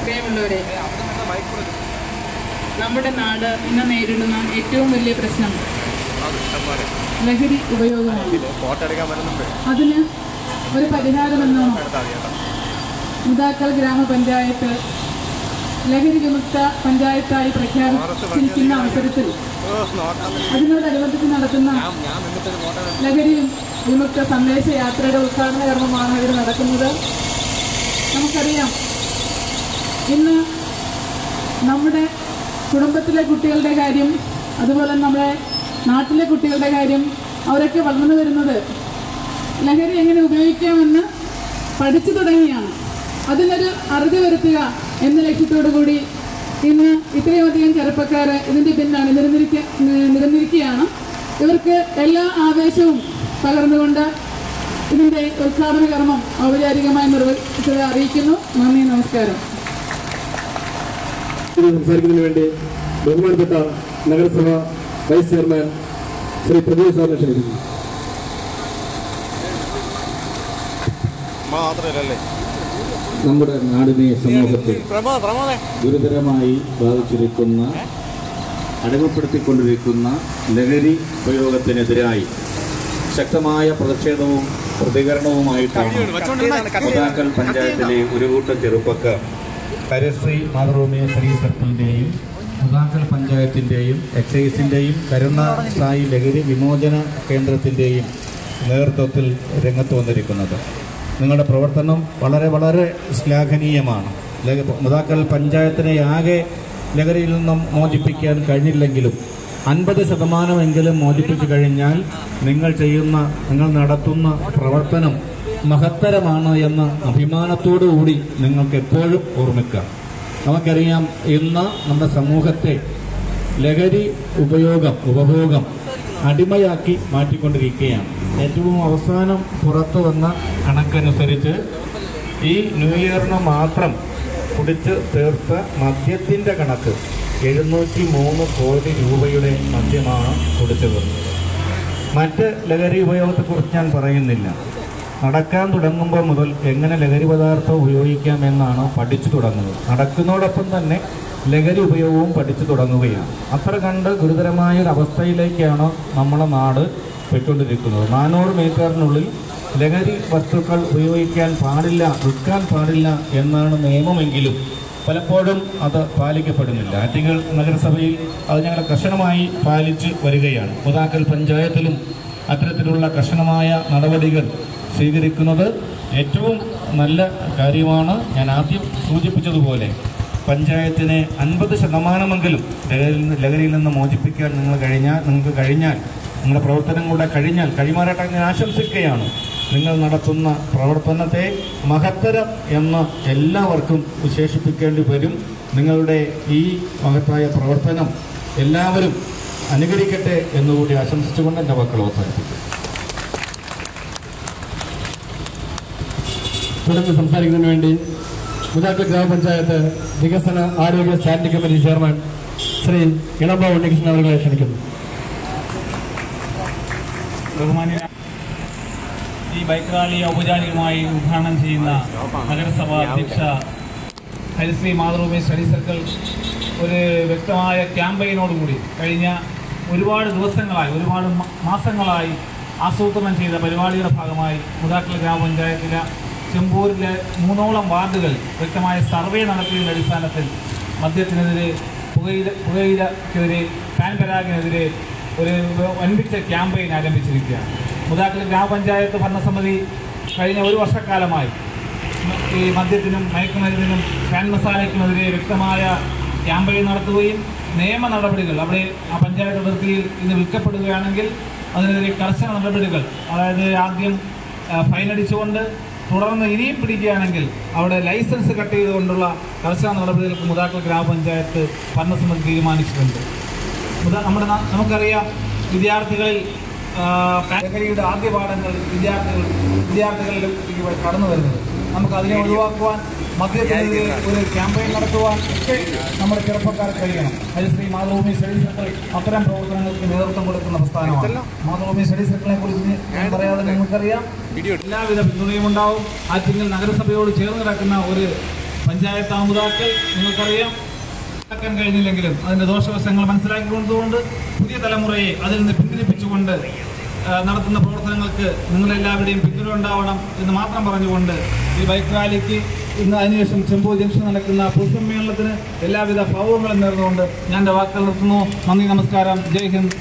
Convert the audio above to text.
പ്രിയമുള്ളവരെ, നമ്മുടെ നാട് ഇന്ന് നേരിടുന്ന ഏറ്റവും വലിയ പ്രശ്നം ലഹരി ഉപയോഗമാണ്. അതിന് ഒരു പരിഹാരമെന്നോണം മുതാക്കൽ ഗ്രാമപഞ്ചായത്ത് ലഹരി വിമുക്ത പഞ്ചായത്തായി പ്രഖ്യാപിച്ചിരിക്കുന്ന അവസരത്തിൽ അതിനോടനുബന്ധിച്ച് നടത്തുന്ന ലഹരി വിമുക്ത സന്ദേശ യാത്രയുടെ ഉദ്ഘാടന കർമ്മമാണ് ഇവിടെ നടക്കുന്നത്. നമുക്കറിയാം, ഇന്ന് നമ്മുടെ കുടുംബത്തിലെ കുട്ടികളുടെ കാര്യം, അതുപോലെ നമ്മുടെ നാട്ടിലെ കുട്ടികളുടെ കാര്യം, അവരൊക്കെ വളർന്നു വരുന്നത് ലഹരി എങ്ങനെ ഉപയോഗിക്കാമെന്ന് പഠിച്ചു തുടങ്ങിയാണ്. അതിനൊരു അറുതി വരുത്തുക എന്ന ലക്ഷ്യത്തോടു കൂടി ഇന്ന് ഇത്രയുമധികം ചെറുപ്പക്കാർ ഇതിൻ്റെ പിന്നാണ് നിരന്നിരിക്കുകയാണ്. ഇവർക്ക് എല്ലാ ആവേശവും പകർന്നുകൊണ്ട് ഇതിൻ്റെ ഉദ്ഘാടന കർമ്മം ഔപചാരികമായി നിർവഹിച്ചത് അറിയിക്കുന്നു. നന്ദി, നമസ്കാരം. സംസാരിക്കുന്നതിന് വേണ്ടി ബഹുമാനപ്പെട്ട നഗരസഭ വൈസ് ചെയർമാൻ ശ്രീ പ്രദീപ് സാറിനെ ക്ഷണിക്കുന്നു. നമ്മുടെ നാടിനെ സമൂഹത്തെ ഗുരുതരമായി ബാധിച്ചിരിക്കുന്ന, അടിമപ്പെടുത്തിക്കൊണ്ടിരിക്കുന്ന ലഹരി ഉപയോഗത്തിനെതിരായി ശക്തമായ പ്രതിഷേധവും പ്രതികരണവുമായിട്ടാണ് മുതാക്കൽ പഞ്ചായത്തിലെ ഒരു കൂട്ടം ചെറുപ്പക്കാർ ഹരിശ്രീ മാതൃഭൂമി സ്ത്രീ സർക്കിളിൻ്റെയും മുതാക്കൽ പഞ്ചായത്തിൻ്റെയും എക്സൈസിൻ്റെയും കരുണ സായി ലഹരി വിമോചന കേന്ദ്രത്തിൻ്റെയും നേതൃത്വത്തിൽ രംഗത്ത് വന്നിരിക്കുന്നത്. നിങ്ങളുടെ പ്രവർത്തനം വളരെ വളരെ ശ്ലാഘനീയമാണ്. മുതാക്കൽ പഞ്ചായത്തിനെ ആകെ ലഹരിയിൽ നിന്നും മോചിപ്പിക്കാൻ കഴിഞ്ഞില്ലെങ്കിലും 50% മോചിപ്പിച്ചു കഴിഞ്ഞാൽ നിങ്ങൾ നടത്തുന്ന പ്രവർത്തനം മഹത്തരമാണ് എന്ന അഭിമാനത്തോടുകൂടി നിങ്ങൾക്ക് എപ്പോഴും ഓർമ്മിക്കാം. നമുക്കറിയാം, ഇന്ന് നമ്മുടെ സമൂഹത്തെ ലഹരി ഉപഭോഗം അടിമയാക്കി മാറ്റിക്കൊണ്ടിരിക്കുകയാണ്. ഏറ്റവും അവസാനം പുറത്തു വന്ന കണക്കനുസരിച്ച് ഈ ന്യൂ ഇയറിന് മാത്രം കുടിച്ച് തീർത്ത മദ്യത്തിൻ്റെ കണക്ക് 703 കോടി രൂപയുടെ മദ്യമാണ് കുടിച്ചു തീർന്നത്. മറ്റ് ലഹരി ഉപയോഗത്തെക്കുറിച്ച് ഞാൻ പറയുന്നില്ല. നടക്കാൻ തുടങ്ങുമ്പോൾ മുതൽ എങ്ങനെ ലഹരി പദാർത്ഥം ഉപയോഗിക്കാമെന്നാണ് പഠിച്ചു തുടങ്ങുന്നത്. നടക്കുന്നതോടൊപ്പം തന്നെ ലഹരി ഉപയോഗവും പഠിച്ചു തുടങ്ങുകയാണ്. അത്ര കണ്ട് ഗുരുതരമായൊരവസ്ഥയിലേക്കാണ് നമ്മളെ നാട് പോയിക്കൊണ്ടിരിക്കുന്നത്. 400 മീറ്ററിനുള്ളിൽ ലഹരി വസ്തുക്കൾ ഉപയോഗിക്കാൻ പാടില്ല, വിൽക്കാൻ പാടില്ല എന്നാണ് നിയമമെങ്കിലും പലപ്പോഴും അത് പാലിക്കപ്പെടുന്നില്ല. ആറ്റിങ്ങൽ നഗരസഭയിൽ അത് ഞങ്ങൾ കർശനമായി പാലിച്ച് വരികയാണ്. മുതാക്കൽ പഞ്ചായത്തിലും അത്തരത്തിലുള്ള കർശനമായ നടപടികൾ സ്വീകരിക്കുന്നത് ഏറ്റവും നല്ല കാര്യമാണ്. ഞാൻ ആദ്യം സൂചിപ്പിച്ചതുപോലെ പഞ്ചായത്തിനെ 50%മെങ്കിലും ലഹരിയിൽ നിന്ന് മോചിപ്പിക്കാൻ നിങ്ങൾക്ക് കഴിഞ്ഞാൽ നിങ്ങളുടെ പ്രവർത്തനം കൂടെ കഴിയുമാറായിട്ട് ഞാൻ ആശംസിക്കുകയാണ്. നിങ്ങൾ നടത്തുന്ന പ്രവർത്തനത്തെ മഹത്തരം എന്ന് എല്ലാവർക്കും വിശേഷിപ്പിക്കേണ്ടി വരും. നിങ്ങളുടെ ഈ മഹത്തായ പ്രവർത്തനം എല്ലാവരും അനുകരിക്കട്ടെ എന്നുകൂടി ആശംസിച്ചുകൊണ്ട് എൻ്റെ വാക്കുകൾ അവസാനിപ്പിക്കും. തുടർന്ന് സംസാരിക്കുന്നതിന് വേണ്ടി മുതാക്കൽ ഗ്രാമപഞ്ചായത്ത് വികസന ആരോഗ്യ സ്റ്റാൻഡിംഗ് കമ്മിറ്റി ചെയർമാൻ ശ്രീ ഇളമ്പാവ് ഉണ്ണികൃഷ്ണൻ അവരെ ക്ഷണിക്കുന്നു. ബഹുമാന്യ ഈ ബൈക്ക് റാലി ഔപചാരികമായി ഉദ്ഘാടനം ചെയ്യുന്ന നഗരസഭാ അധ്യക്ഷ ഹരിശ്രീ മാതൃഭൂമി സ്റ്റഡി സർക്കിൾ ഒരു വ്യക്തമായ ക്യാമ്പയിനോടുകൂടി കഴിഞ്ഞ ഒരുപാട് ദിവസങ്ങളായി, ഒരുപാട് മാസങ്ങളായി ആസൂത്രണം ചെയ്ത പരിപാടിയുടെ ഭാഗമായി മുതാക്കൽ ഗ്രാമപഞ്ചായത്തിലെ ചെമ്പൂരിലെ 3ഓളം വാർഡുകൾ വ്യക്തമായ സർവേ നടത്തിയതിൻ്റെ അടിസ്ഥാനത്തിൽ മദ്യത്തിനെതിരെ, പുകയിലക്കെതിരെ, പാൻ പരാഗിനെതിരെ ഒരു വൻപിച്ച ക്യാമ്പയിൻ ആരംഭിച്ചിരിക്കുകയാണ്. മുതാക്കൽ ഗ്രാമപഞ്ചായത്ത് ഭരണസമിതി കഴിഞ്ഞ ഒരു വർഷക്കാലമായി ഈ മദ്യത്തിനും മയക്കുമരുന്നിനും പാൻ മസാലയ്ക്കുമെതിരെ വ്യക്തമായ ക്യാമ്പയിൻ നടത്തുകയും നിയമ നടപടികൾ അവിടെ ആ പഞ്ചായത്ത് അതിർത്തിയിൽ ഇന്ന് വിൽക്കപ്പെടുകയാണെങ്കിൽ അതിനെതിരെ കർശന നടപടികൾ, അതായത് ആദ്യം ഫൈനടിച്ചുകൊണ്ട് തുടർന്ന് ഇനിയും പിടിക്കുകയാണെങ്കിൽ അവിടെ ലൈസൻസ് കട്ട് ചെയ്തുകൊണ്ടുള്ള കർശന നടപടികൾക്ക് മുതാക്കൽ ഗ്രാമപഞ്ചായത്ത് ഭരണസമിതി തീരുമാനിച്ചിട്ടുണ്ട്. നമുക്കറിയാം, വിദ്യാർത്ഥികളിൽ ലഹരിയുടെ ആദ്യ പാഠങ്ങൾ വിദ്യാർത്ഥികളിലേക്ക് കടന്നു വരുന്നത്. നമുക്കതിനെ ഒഴിവാക്കുവാൻ മദ്യത്തിനെതിരെ ഒരു ക്യാമ്പയിൻ നടത്തുവാൻ ഒക്കെ നമ്മുടെ ചെറുപ്പക്കാർക്ക് കഴിയണം. ഹരിശ്രീ മാതൃഭൂമി സ്റ്റഡി സർക്കിൾ അത്തരം പ്രവർത്തനങ്ങൾക്ക് നേതൃത്വം കൊടുക്കുന്ന പ്രസ്ഥാനമാണ്. മാതൃഭൂമി സ്റ്റഡി സർക്കിളിനെ കുറിച്ച് ഞാൻ പറയാതെ നിങ്ങൾക്കറിയാം, എല്ലാവിധ പിന്തുണയും ഉണ്ടാവും. ആറ്റിങ്ങൽ നഗരസഭയോട് ചേർന്ന് കിടക്കുന്ന ഒരു പഞ്ചായത്ത് ആമുദാക്കൾ നിങ്ങൾക്കറിയാം ാക്കാൻ കഴിഞ്ഞില്ലെങ്കിലും അതിന്റെ ദോഷവശങ്ങൾ മനസ്സിലാക്കിക്കൊണ്ടുകൊണ്ട് പുതിയ തലമുറയെ അതിൽ നിന്ന് പിന്തിരിപ്പിച്ചുകൊണ്ട് നടത്തുന്ന പ്രവർത്തനങ്ങൾക്ക് നിങ്ങളെല്ലാവരുടെയും പിന്തുണ ഉണ്ടാവണം എന്ന് മാത്രം പറഞ്ഞുകൊണ്ട് ഈ ബൈക്ക് റാലിക്ക് ഇന്ന് അതിനുശേഷം ചെമ്പൂർ ജംഗ്ഷൻ നടക്കുന്ന പൊതുസമ്മേളനത്തിന് എല്ലാവിധ ഭാവങ്ങളും നേർന്നുകൊണ്ട് ഞാൻ എൻ്റെ വാക്കുകൾ നിർത്തുന്നു. നന്ദി, നമസ്കാരം, ജയ് ഹിന്ദ്.